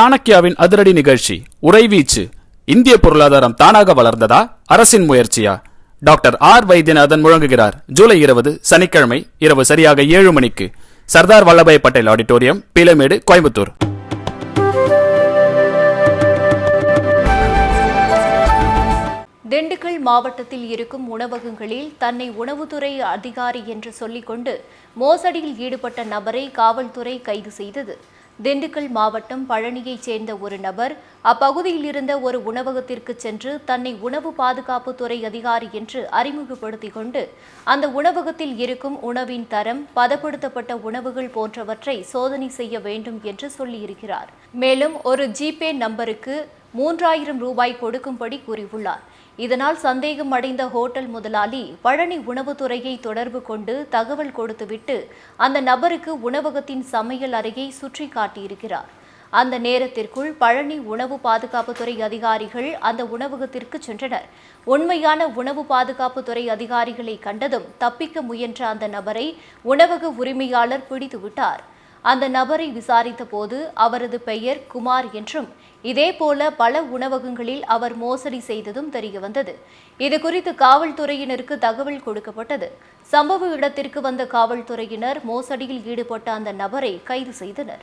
சாணக்கியாவின் அதிரடி நிகழ்ச்சி உறைவீச்சு. இந்திய பொருளாதாரம் தானாக வளர்ந்ததா, அரசின் முயற்சியா? டாக்டர் ஆர் வைத்தியநாதன் முழங்குகிறார். ஜூலை 20 சனிக்கிழமை இரவு சரியாக 7 மணிக்கு சர்தார் வல்லபாய் பட்டேல் ஆடிட்டோரியம், பீலமேடு, கோயம்புத்தூர். திண்டுக்கல் மாவட்டத்தில் இருக்கும் உணவகங்களில் தன்னை உணவுத்துறை அதிகாரி என்று சொல்லிக்கொண்டு மோசடியில் ஈடுபட்ட நபரை காவல்துறை கைது செய்தது. திண்டுக்கல் மாவட்டம் பழனியைச் சேர்ந்த ஒரு நபர் அப்பகுதியில் இருந்த ஒரு உணவகத்திற்கு சென்று தன்னை உணவு பாதுகாப்புத்துறை அதிகாரி என்று அறிமுகப்படுத்திக் கொண்டு அந்த உணவகத்தில் இருக்கும் உணவின் தரம், பதப்படுத்தப்பட்ட உணவுகள் போன்றவற்றை சோதனை செய்ய வேண்டும் என்று சொல்லியிருக்கிறார். மேலும் ஒரு ஜிபே நம்பருக்கு 3000 ரூபாய் கொடுக்கும்படி கூறியுள்ளார். இதனால் சந்தேகம் அடைந்த ஹோட்டல் முதலாளி பழனி உணவுத்துறையை தொடர்பு கொண்டு தகவல் கொடுத்துவிட்டு அந்த நபருக்கு உணவகத்தின் சமையல் அறையை சுற்றி காட்டியிருக்கிறார். அந்த நேரத்திற்குள் பழனி உணவு பாதுகாப்புத்துறை அதிகாரிகள் அந்த உணவகத்திற்கு சென்றனர். உண்மையான உணவு பாதுகாப்புத்துறை அதிகாரிகளை கண்டதும் தப்பிக்க முயன்ற அந்த நபரை உணவக உரிமையாளர் பிடித்துவிட்டார். அந்த நபரை விசாரித்த போது அவரது பெயர் குமார் என்றும், இதேபோல பல உணவகங்களில் அவர் மோசடி செய்ததும் தெரியவந்தது. இதுகுறித்து காவல்துறையினருக்கு தகவல் கொடுக்கப்பட்டது. சம்பவ இடத்திற்கு வந்த காவல்துறையினர் மோசடியில் ஈடுபட்ட அந்த நபரை கைது செய்தனர்.